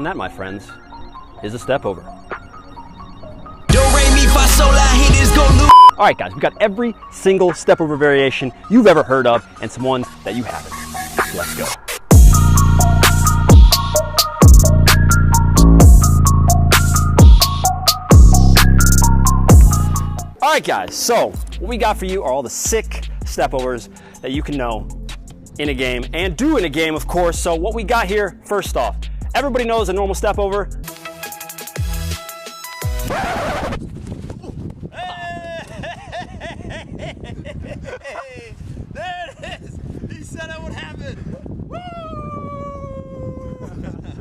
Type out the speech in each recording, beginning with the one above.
And that, my friends, is a step over. All right, guys, we got every single step over variation you've ever heard of and some ones that you haven't. Let's go. All right, guys, so what we got for you are all the sick step overs that you can know in a game and do in a game, of course. So what we got here, first off, everybody knows a normal step over. Hey, there it is. He said it would happen. Woo!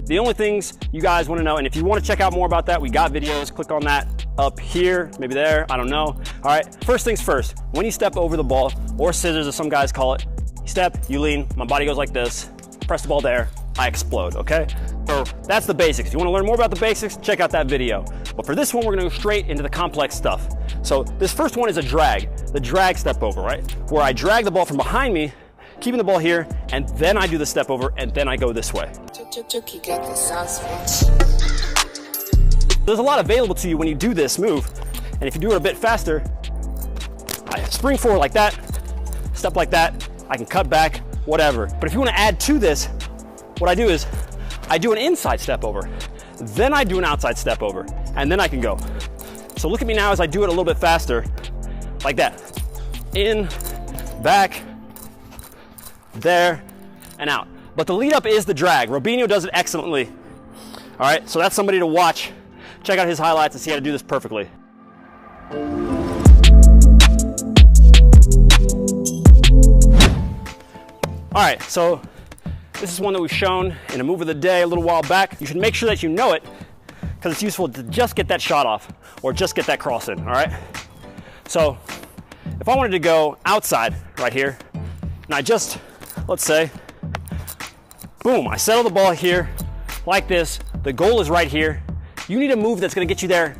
The only things you guys want to know, and if you want to check out more about that, we got videos. Click on that up here, maybe there, I don't know. All right, first things first, when you step over the ball, or scissors as some guys call it, you step, you lean, my body goes like this, press the ball there, I explode, okay? So that's the basics. If you want to learn more about the basics, check out that video. But for this one, we're going to go straight into the complex stuff. So this first one is a drag, the drag step over, right? Where I drag the ball from behind me, keeping the ball here, and then I do the step over, and then I go this way. There's a lot available to you when you do this move, and if you do it a bit faster, I spring forward like that, step like that, I can cut back, whatever. But if you want to add to this, what I do is I do an inside step over, then I do an outside step over, and then I can go. So look at me now as I do it a little bit faster, like that. In, back, there, and out. But the lead up is the drag. Robinho does it excellently. All right, so that's somebody to watch. Check out his highlights and see how to do this perfectly. All right, so this is one that we've shown in a move of the day a little while back. You should make sure that you know it because it's useful to just get that shot off or just get that cross in, all right? So if I wanted to go outside right here, and I just, let's say, boom, I settle the ball here like this. The goal is right here. You need a move that's gonna get you there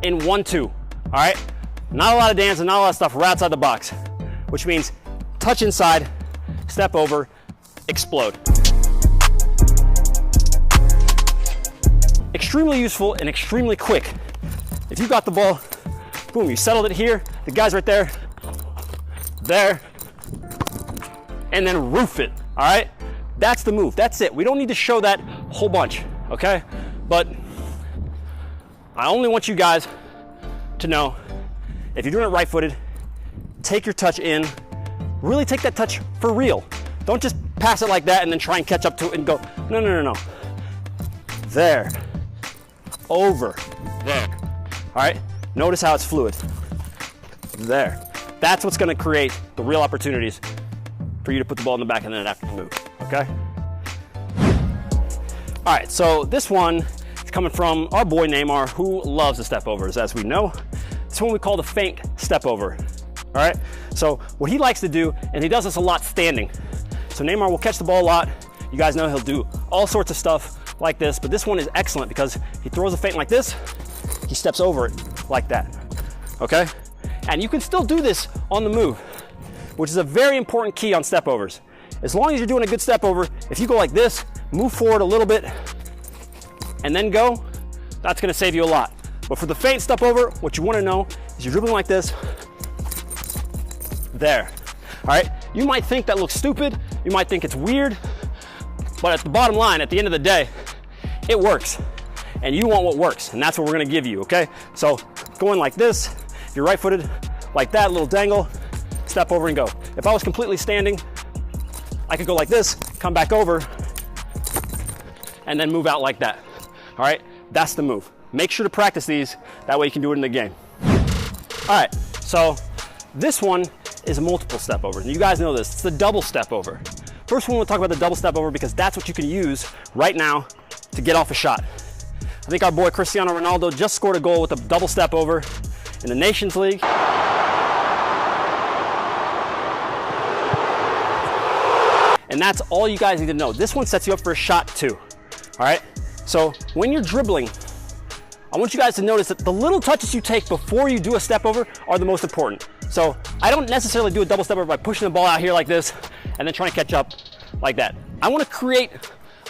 in 1-2, all right? Not a lot of dancing, not a lot of stuff right outside the box, which means touch inside, step over, explode. Extremely useful and extremely quick. If you got the ball, boom, you settled it here, the guy's right there, and then roof it, all right? That's the move, that's it. We don't need to show that whole bunch, okay? But I only want you guys to know, if you're doing it right-footed, take your touch in, really take that touch for real. Don't just pass it like that and then try and catch up to it and go, no, no, no, no. There, over, there, all right? Notice how it's fluid, there. That's what's gonna create the real opportunities for you to put the ball in the back and then after the move, okay? All right, so this one is coming from our boy Neymar, who loves the step overs, as we know. It's one we call the feint step over, all right? So what he likes to do, and he does this a lot standing. So Neymar will catch the ball a lot. You guys know he'll do all sorts of stuff like this, but this one is excellent because he throws a feint like this, he steps over it like that, okay? And you can still do this on the move, which is a very important key on step overs. As long as you're doing a good step over, if you go like this, move forward a little bit, and then go, that's gonna save you a lot. But for the feint step over, what you wanna know is you're dribbling like this, there, all right? You might think that looks stupid, you might think it's weird, but at the bottom line, at the end of the day, it works. And you want what works, and that's what we're gonna give you, okay? So going like this, if you're right-footed, like that, little dangle, step over and go. If I was completely standing, I could go like this, come back over, and then move out like that. All right, that's the move. Make sure to practice these, that way you can do it in the game. All right, so this one is a multiple step over. You guys know this, it's the double step over. First one, we'll talk about the double step over because that's what you can use right now to get off a shot. I think our boy Cristiano Ronaldo just scored a goal with a double step over in the Nations League. And that's all you guys need to know. This one sets you up for a shot too, all right? So when you're dribbling, I want you guys to notice that the little touches you take before you do a step over are the most important. So I don't necessarily do a double step over by pushing the ball out here like this and then trying to catch up like that. I want to create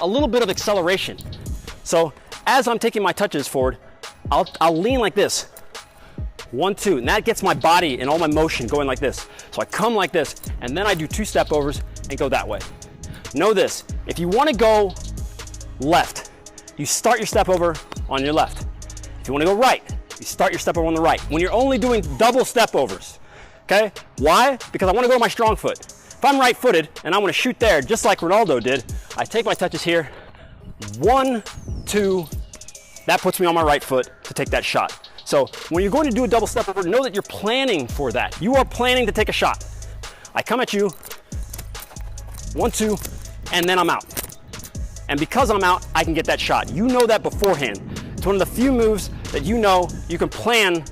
a little bit of acceleration So as I'm taking my touches forward, I'll lean like this. 1, 2, and that gets my body and all my motion going like this. So I come like this, and then I do 2 step overs and go that way. Know this, if you wanna go left, you start your step over on your left. If you wanna go right, you start your step over on the right. When you're only doing double step overs, okay? Why? Because I wanna go to my strong foot. If I'm right footed and I wanna shoot there, just like Ronaldo did, I take my touches here, 1, 2, that puts me on my right foot to take that shot. So when you're going to do a double step over, know that you're planning for that. You are planning to take a shot. I come at you, 1, 2, and then I'm out. And because I'm out, I can get that shot. You know that beforehand. It's one of the few moves that you know you can plan,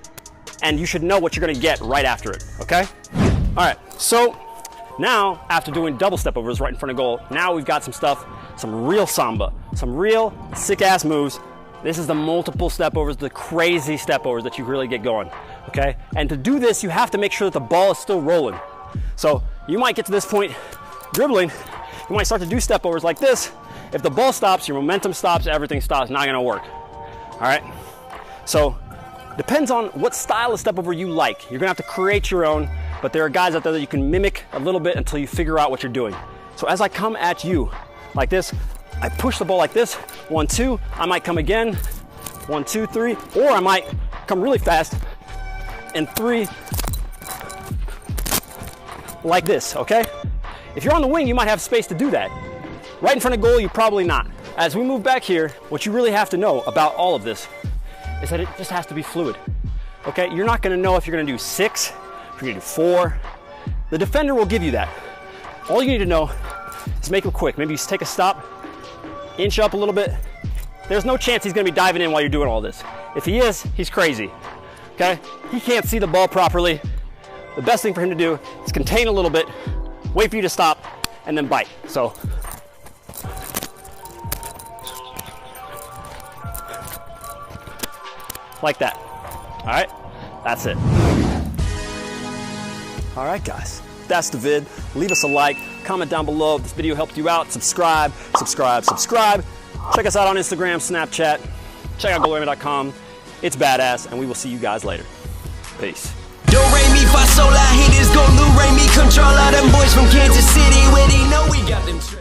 and you should know what you're gonna get right after it, okay? All right, so now after doing double step overs right in front of goal, now we've got some stuff, some real samba, some real sick ass moves. This is the multiple step overs, the crazy step overs that you really get going, okay? And to do this, you have to make sure that the ball is still rolling. So you might get to this point dribbling, you might start to do step overs like this. If the ball stops, your momentum stops, everything stops, not gonna work, all right? So depends on what style of step over you like. You're gonna have to create your own, but there are guys out there that you can mimic a little bit until you figure out what you're doing. So as I come at you like this, I push the ball like this, 1, 2, I might come again, 1, 2, 3, or I might come really fast and 3, like this, okay? If you're on the wing, you might have space to do that. Right in front of goal, you probably not. As we move back here, what you really have to know about all of this is that it just has to be fluid, okay? You're not gonna know if you're gonna do 6, if you're gonna do 4. The defender will give you that. All you need to know is make them quick. Maybe you take a stop, inch up a little bit. There's no chance he's gonna be diving in while you're doing all this. If he is, he's crazy, okay? He can't see the ball properly. The best thing for him to do is contain a little bit, wait for you to stop, and then bite. So, like that, all right? That's it. All right, guys, that's the vid. Leave us a like, comment down below if this video helped you out, subscribe. Check us out on Instagram, Snapchat, check out goalrayman.com. It's badass, and we will see you guys later. Peace. Do re mi fa sol la, hit is go, Lou Ray me control all them boys from Kansas City where they know we got them.